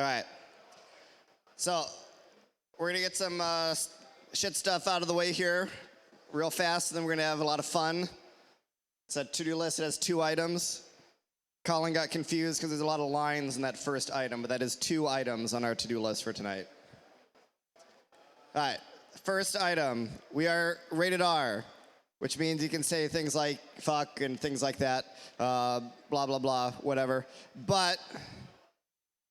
All right. So we're going to get some shit stuff out of the way here real fast, and then we're going to have a lot of fun. It's a to-do list. It has 2 items. Colin got confused because there's a lot of lines in that first item, but that is 2 items on our to-do list for tonight. All right. First item, we are rated R, which means you can say things like fuck and things like that, blah, blah, blah, whatever. But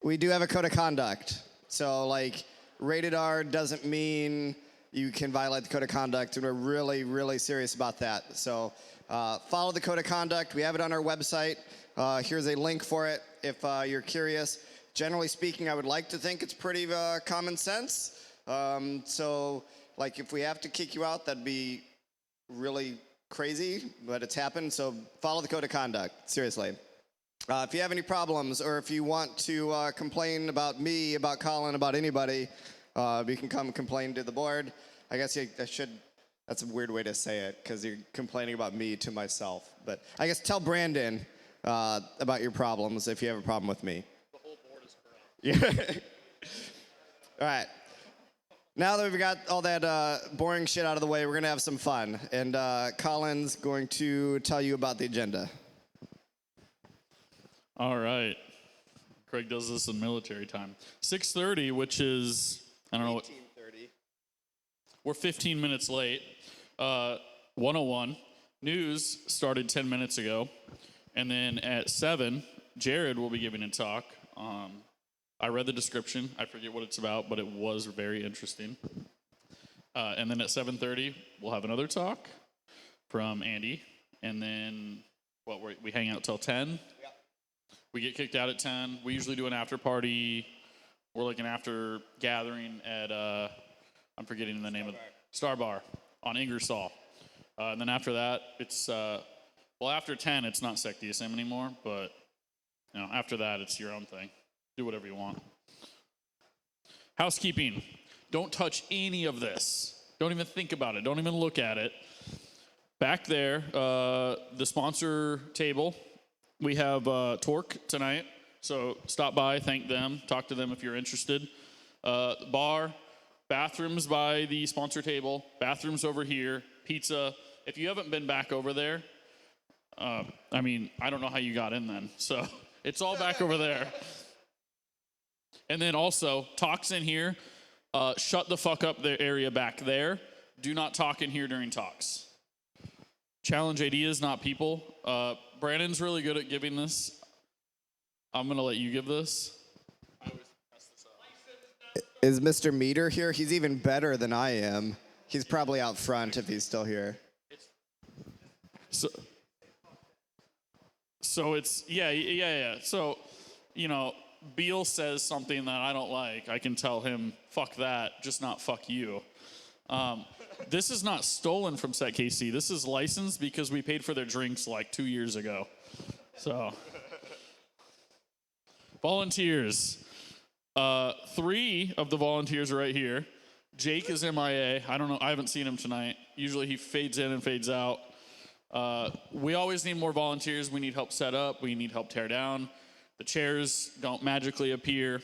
we do have a code of conduct. So, like, rated R doesn't mean you can violate the code of conduct, and we're really, really serious about that. So, follow the code of conduct. We have it on our website. Here's a link for it if you're curious. Generally speaking, I would like to think it's pretty common sense. So, like, if we have to kick you out, that'd be really crazy, but it's happened. So, follow the code of conduct, seriously. If you have any problems, or if you want to complain about me, about Colin, about anybody, you can come complain to the board. I guess I should, that's a weird way to say it, because you're complaining about me to myself. But I guess tell Brandon about your problems if you have a problem with me. The whole board is corrupt. Yeah. All right. Now that we've got all that boring shit out of the way, we're going to have some fun. And Colin's going to tell you about the agenda. All right. Craig does this in military time. 6:30, which is, I don't know what. 18:30. We're 15 minutes late. 101. News started 10 minutes ago. And then at 7, Jared will be giving a talk. I read the description. I forget what it's about, but it was very interesting. And then at 7:30, we'll have another talk from Andy. And then we hang out till 10. Yep. We get kicked out at 10. We usually do an after party. We're like an after gathering at, I'm forgetting the name of Star Bar on Ingersoll. And then after that, it's, after 10, it's not SecDSM anymore, but after that, it's your own thing. Do whatever you want. Housekeeping. Don't touch any of this. Don't even think about it. Don't even look at it. Back there, the sponsor table, we have Torque tonight. So stop by, thank them, talk to them if you're interested. Bar, bathrooms by the sponsor table, bathrooms over here, pizza. If you haven't been back over there, I don't know how you got in then. So it's all back over there. And then also, talks in here. Shut the fuck up the area back there. Do not talk in here during talks. Challenge ideas, not people. Brandon's really good at giving this. I'm going to let you give this. I always mess this up. Is Mr. Meter here? He's even better than I am. He's probably out front if he's still here. So it's, yeah. So, Beal says something that I don't like. I can tell him, fuck that, just not fuck you. This is not stolen from SecKC. This is licensed because we paid for their drinks like 2 years ago. So, volunteers. 3 of the volunteers are right here. Jake is MIA. I don't know. I haven't seen him tonight. Usually he fades in and fades out. We always need more volunteers. We need help set up. We need help tear down. The chairs don't magically appear.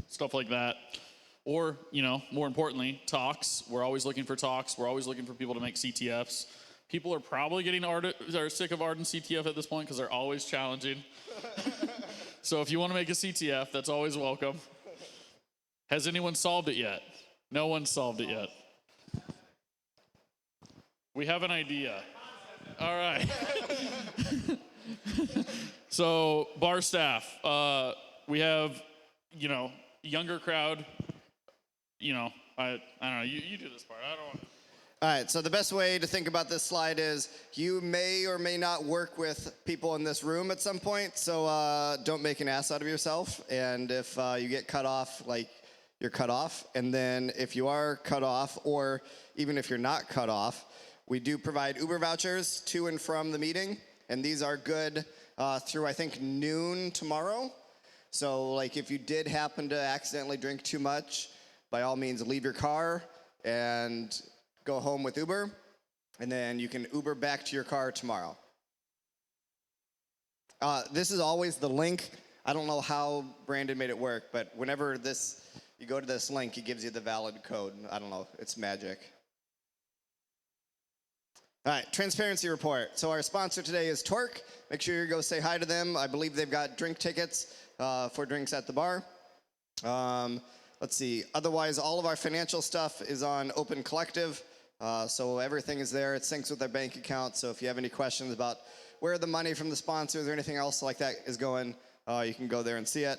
Stuff like that. Or, more importantly, talks. We're always looking for talks. We're always looking for people to make CTFs. People are probably are sick of Arden CTF at this point because they're always challenging. So if you want to make a CTF, that's always welcome. Has anyone solved it yet? No one's solved it yet. We have an idea. All right. So, bar staff. We have, younger crowd. I don't know. You do this part. I don't want to. All right, so the best way to think about this slide is you may or may not work with people in this room at some point, so don't make an ass out of yourself. And if you get cut off, you're cut off. And then if you are cut off, or even if you're not cut off, we do provide Uber vouchers to and from the meeting. And these are good through, I think, noon tomorrow. So, if you did happen to accidentally drink too much, by all means, leave your car and go home with Uber, and then you can Uber back to your car tomorrow. This is always the link I don't know how Brandon made it work, but whenever you go to this link, he gives you the valid code. I don't know, it's magic. All right, transparency report. So our sponsor today is Torque. Make sure you go say hi to them. I believe they've got drink tickets for drinks at the bar. Let's see. Otherwise, all of our financial stuff is on Open Collective. So everything is there. It syncs with their bank account. So if you have any questions about where the money from the sponsors or anything else like that is going, you can go there and see it.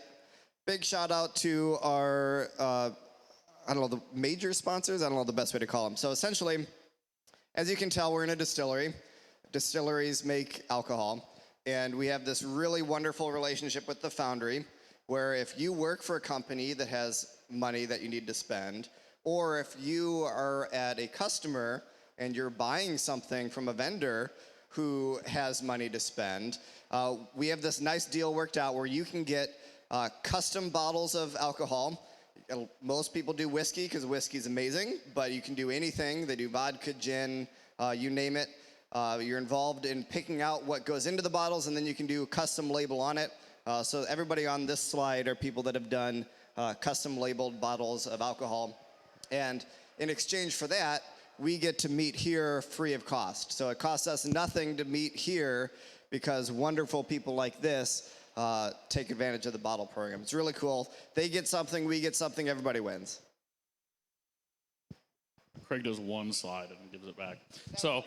Big shout out to our, the major sponsors. I don't know the best way to call them. So essentially, as you can tell, we're in a distillery. Distilleries make alcohol. And we have this really wonderful relationship with the Foundry, where if you work for a company that has money that you need to spend, or if you are at a customer and you're buying something from a vendor who has money to spend, we have this nice deal worked out where you can get custom bottles of alcohol. Most people do whiskey because whiskey's amazing, but you can do anything. They do vodka, gin, you name it. You're involved in picking out what goes into the bottles, and then you can do a custom label on it. So everybody on this slide are people that have done custom labeled bottles of alcohol. And in exchange for that, we get to meet here free of cost. So it costs us nothing to meet here because wonderful people like this take advantage of the bottle program. It's really cool. They get something, we get something, everybody wins. Craig does one slide and gives it back. So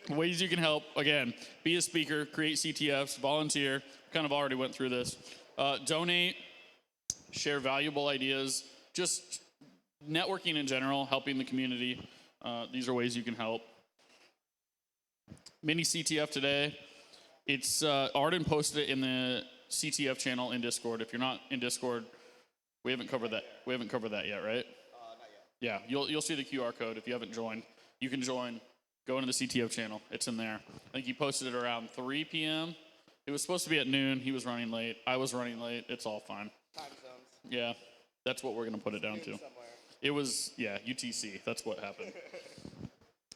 ways you can help, again, be a speaker, create CTFs, volunteer. Kind of already went through this. Donate, share valuable ideas, just networking in general, helping the community. These are ways you can help. Mini CTF today. It's Arden posted it in the CTF channel in Discord. If you're not in Discord, we haven't covered that. We haven't covered that yet, right? Not yet. Yeah, you'll see the QR code if you haven't joined. You can join. Go into the CTF channel. It's in there. I think he posted it around 3 p.m. It was supposed to be at noon. He was running late. I was running late. It's all fine. Time zones. Yeah, that's what we're going to put it down to. Somewhere. It was, UTC. That's what happened.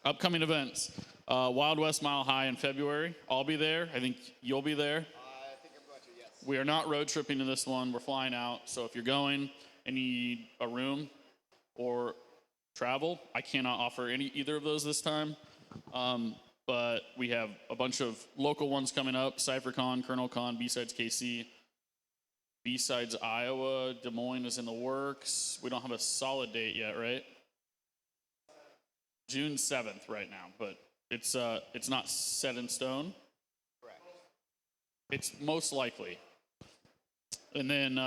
Upcoming events. Wild West Mile High in February. I'll be there. I think you'll be there. I think I'm going to, yes. We are not road tripping to this one. We're flying out. So if you're going and you need a room or travel, I cannot offer either of those this time. But we have a bunch of local ones coming up. CypherCon, KernelCon, B-Sides KC. B-Sides Iowa, Des Moines is in the works. We don't have a solid date yet, right? June 7th right now, but it's not set in stone. Correct. It's most likely. And then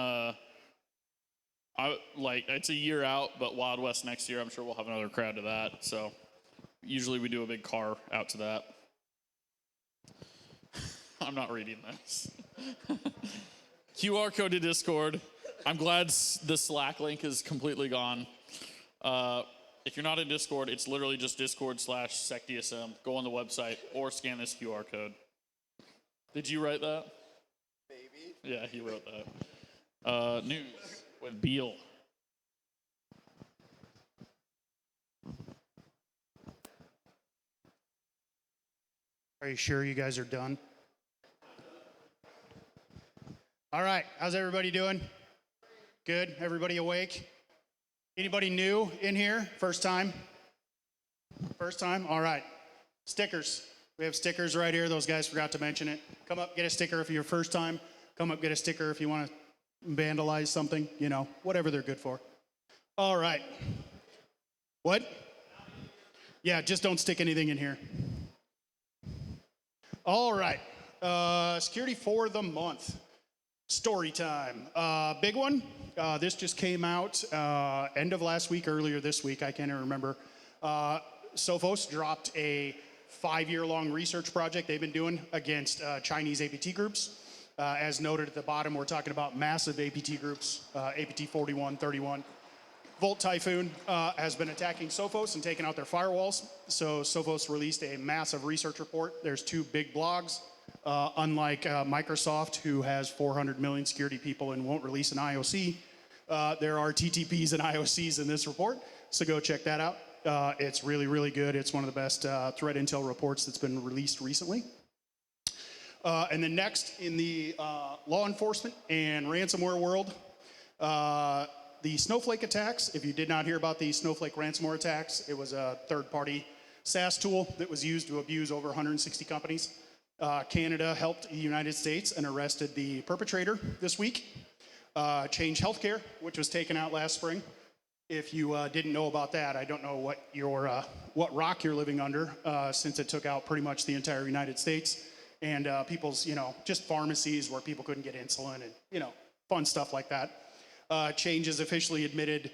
it's a year out, but Wild West next year, I'm sure we'll have another crowd to that. So usually we do a big car out to that. I'm not reading this. QR code to Discord. I'm glad the Slack link is completely gone. If you're not in Discord, it's literally just Discord/SecDSM. Go on the website or scan this QR code. Did you write that? Maybe. Yeah, he wrote that. News with Beal. Are you sure you guys are done? All right, how's everybody doing? Good, everybody awake? Anybody new in here? First time? First time? All right. Stickers. We have stickers right here. Those guys forgot to mention it. Come up, get a sticker if you're first time. Come up, get a sticker if you want to vandalize something, whatever they're good for. All right. What? Yeah, just don't stick anything in here. All right. Security for the month. Story time. Big one. This just came out end of last week, earlier this week. I can't even remember. Sophos dropped a 5-year-long research project they've been doing against Chinese APT groups. As noted at the bottom, we're talking about massive APT groups, APT 41, 31. Volt Typhoon has been attacking Sophos and taking out their firewalls. So Sophos released a massive research report. There's 2 big blogs. Unlike Microsoft, who has 400 million security people and won't release an IOC, there are TTPs and IOCs in this report, so go check that out. It's really, really good. It's one of the best threat intel reports that's been released recently. And then next, in the law enforcement and ransomware world, the Snowflake attacks. If you did not hear about the Snowflake ransomware attacks, it was a third-party SaaS tool that was used to abuse over 160 companies. Canada helped the United States and arrested the perpetrator this week. Change Healthcare, which was taken out last spring. If you didn't know about that, I don't know what rock you're living under, since it took out pretty much the entire United States and people's, just pharmacies where people couldn't get insulin and, fun stuff like that. Change has officially admitted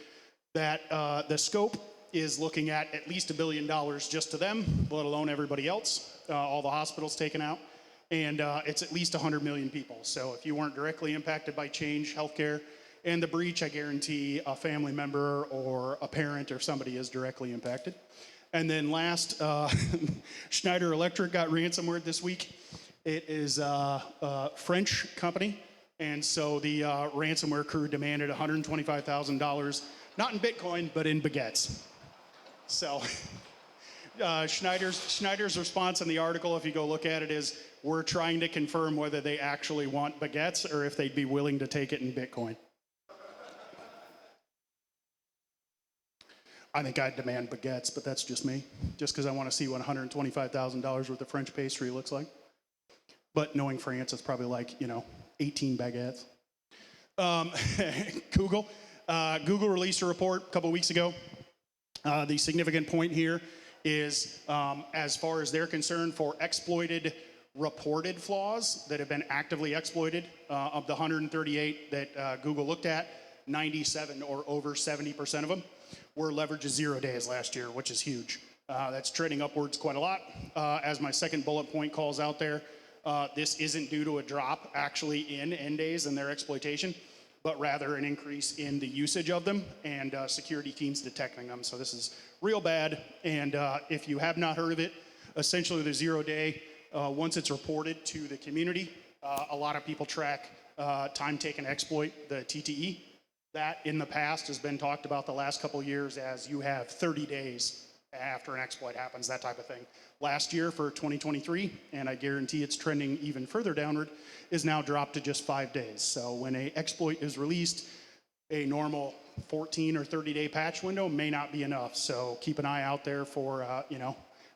that the scope is looking at least $1 billion just to them, let alone everybody else, all the hospitals taken out. And it's at least 100 million people. So if you weren't directly impacted by Change Healthcare and the breach, I guarantee a family member or a parent or somebody is directly impacted. And then last, Schneider Electric got ransomware this week. It is a French company. And so the ransomware crew demanded $125,000, not in Bitcoin, but in baguettes. So Schneider's response in the article, if you go look at it, is we're trying to confirm whether they actually want baguettes or if they'd be willing to take it in Bitcoin. I think I'd demand baguettes, but that's just me, just because I want to see what $125,000 worth of French pastry looks like. But knowing France, it's probably like, 18 baguettes. Google released a report a couple weeks ago. The significant point here is, as far as they're concerned, for exploited reported flaws that have been actively exploited, of the 138 that Google looked at, 97 or over 70% of them were leveraged as 0 days last year, which is huge. That's trending upwards quite a lot. As my second bullet point calls out there, this isn't due to a drop actually in end days and their exploitation, but rather an increase in the usage of them and security teams detecting them. So this is real bad. And if you have not heard of it, essentially the 0 day, once it's reported to the community, a lot of people track time taken exploit, the TTE. That in the past has been talked about the last couple of years as you have 30 days after an exploit happens, that type of thing. Last year for 2023, and I guarantee it's trending even further downward, is now dropped to just 5 days. So when an exploit is released, a normal 14 or 30-day patch window may not be enough. So keep an eye out there for,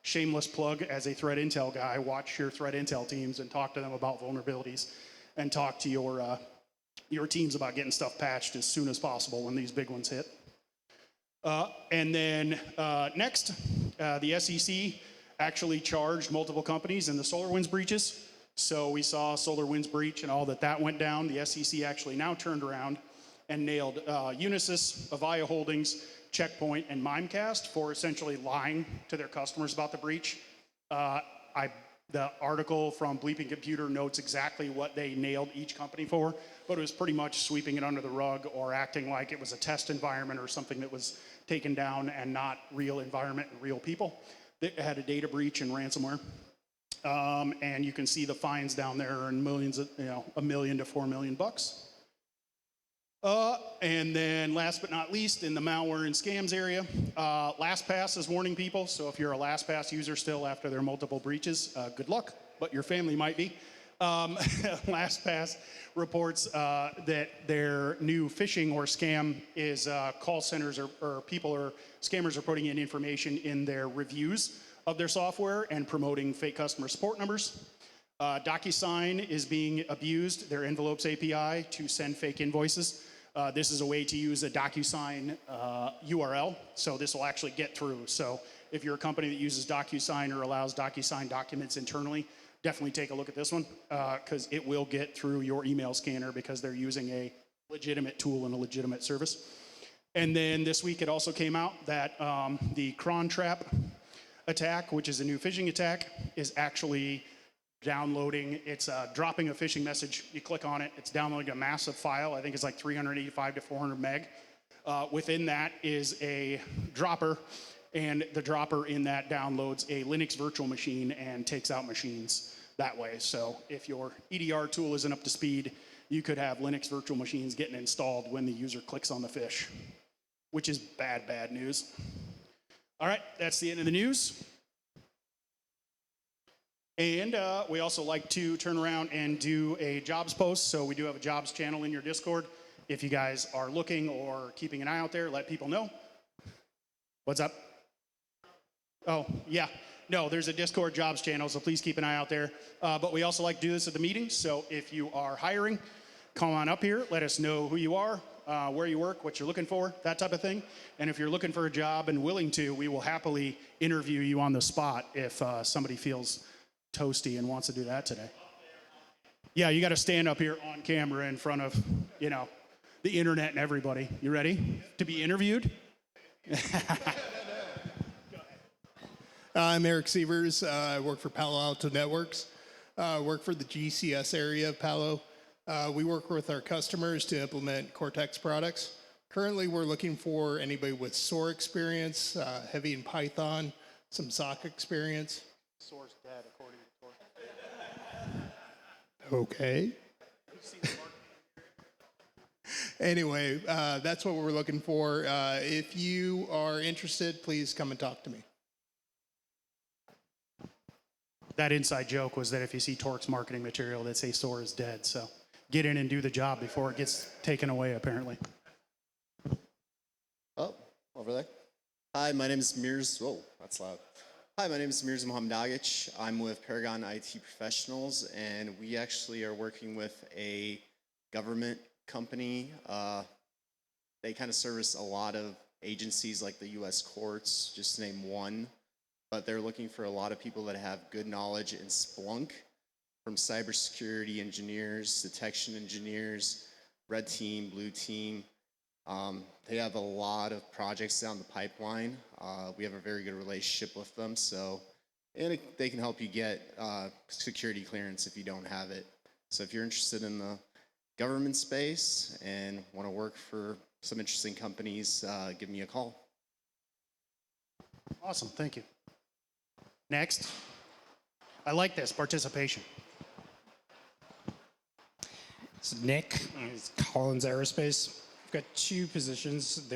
shameless plug as a threat intel guy. Watch your threat intel teams and talk to them about vulnerabilities, and talk to your teams about getting stuff patched as soon as possible when these big ones hit. And then next, the SEC actually charged multiple companies in the SolarWinds breaches. So we saw SolarWinds breach and all that went down. The SEC actually now turned around and nailed Unisys, Avaya Holdings, Checkpoint, and Mimecast for essentially lying to their customers about the breach. The article from Bleeping Computer notes exactly what they nailed each company for, but it was pretty much sweeping it under the rug or acting like it was a test environment or something that was taken down and not real environment and real people that had a data breach and ransomware. And you can see the fines down there are in millions of, $1 million to $4 million bucks. And then last but not least, in the malware and scams area, LastPass is warning people. So if you're a LastPass user still after their multiple breaches, good luck, but your family might be. LastPass reports that their new phishing or scam is call centers or scammers are putting in information in their reviews of their software and promoting fake customer support numbers. DocuSign is being abused, their envelopes API, to send fake invoices. This is a way to use a DocuSign URL, so this will actually get through. So if you're a company that uses DocuSign or allows DocuSign documents internally, definitely take a look at this one, because it will get through your email scanner because they're using a legitimate tool and a legitimate service. And then this week it also came out that the cron trap attack, which is a new phishing attack, is actually downloading. It's dropping a phishing message. You click on it, it's downloading a massive file. I think it's like 385 to 400 meg. Within that is a dropper, and the dropper in that downloads a Linux virtual machine and takes out machines that way. So if your EDR tool isn't up to speed, you could have Linux virtual machines getting installed when the user clicks on the fish, which is bad news. All right, that's the end of the news. And we also like to turn around and do a jobs post. So we do have a jobs channel in your Discord. If you guys are looking or keeping an eye out there, let people know. What's up? Oh, yeah. No, there's a Discord jobs channel, so please keep an eye out there. But we also like to do this at the meetings. So if you are hiring, come on up here. Let us know who you are, where you work, what you're looking for, that type of thing. And if you're looking for a job and willing to, we will happily interview you on the spot if somebody feels toasty and wants to do that today. Yeah, you got to stand up here on camera in front of, the internet and everybody. You ready to be interviewed? I'm Eric Sievers. I work for Palo Alto Networks. Work for the GCS area of Palo. We work with our customers to implement Cortex products. Currently, we're looking for anybody with SOAR experience, heavy in Python, some SOC experience. Source dead, according to Tor. Okay. Anyway, that's what we're looking for. If you are interested, please come and talk to me. That inside joke was that if you see Torque's marketing material, that say SOAR is dead. So get in and do the job before it gets taken away, apparently. Oh, over there. Hi, my name is Mirz. Whoa, that's loud. Hi, my name is Mirza Mohamdagic. I'm with Paragon IT Professionals, and we actually are working with a government company. They kind of service a lot of agencies like the U.S. courts, just to name one. But they're looking for a lot of people that have good knowledge in Splunk, from cybersecurity engineers, detection engineers, red team, blue team. They have a lot of projects down the pipeline. We have a very good relationship with them, and they can help you get security clearance if you don't have it. So if you're interested in the government space and want to work for some interesting companies, give me a call. Awesome, thank you. Next. I like this, participation. So Nick, it's Collins Aerospace. I've got two positions.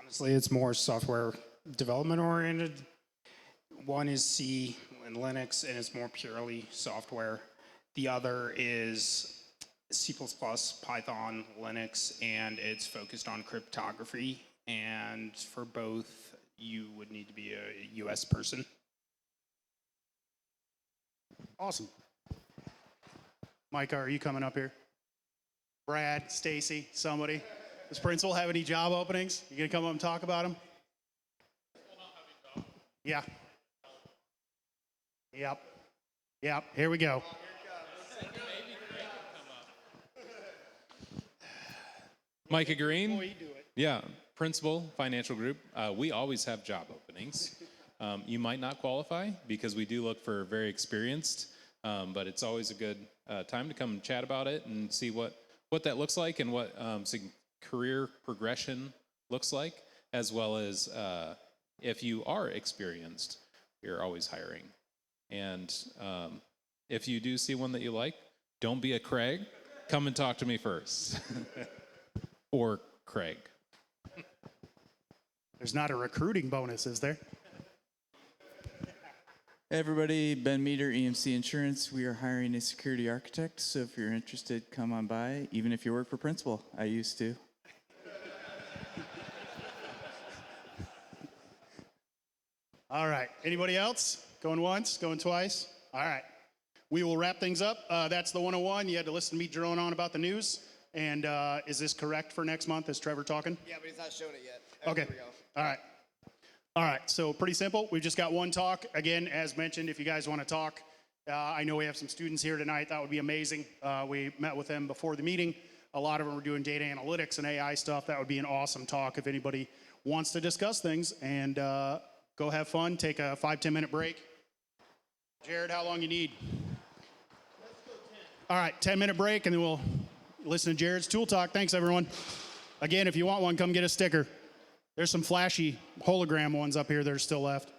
Honestly, it's more software development oriented. One is C and Linux, and it's more purely software. The other is C++, Python, Linux, and it's focused on cryptography. And for both, you would need to be a US person. Awesome. Micah, are you coming up here? Brad, Stacy, somebody? Does principal have any job openings? You gonna come up and talk about them? Yeah. Yep. Here we go. Micah Green. Boy, you do it. Yeah, Principal Financial Group. We always have job openings. You might not qualify because we do look for very experienced, but it's always a good time to come and chat about it and see what that looks like and what career progression looks like, as well as if you are experienced, we're always hiring. And if you do see one that you like, don't be a Craig. Come and talk to me first. Or Craig. There's not a recruiting bonus, is there? Hey everybody, Ben Meter, EMC Insurance. We are hiring a security architect, so if you're interested, come on by, even if you work for principal. I used to. All right, anybody else? Going once, going twice? All right, we will wrap things up. That's the 101. You had to listen to me drone on about the news. And is this correct for next month? Is Trevor talking? Yeah, but he's not showing it yet. Okay. Here we go. All right, so pretty simple. We've just got one talk. Again, as mentioned, if you guys want to talk, I know we have some students here tonight. That would be amazing. We met with them before the meeting. A lot of them are doing data analytics and AI stuff. That would be an awesome talk if anybody wants to discuss things. And go have fun. Take a 5-10 minute break. Jared, how long you need? All right, 10-minute break, and then we'll listen to Jared's Tool Talk. Thanks, everyone. Again, if you want one, come get a sticker. There's some flashy hologram ones up here that are still left.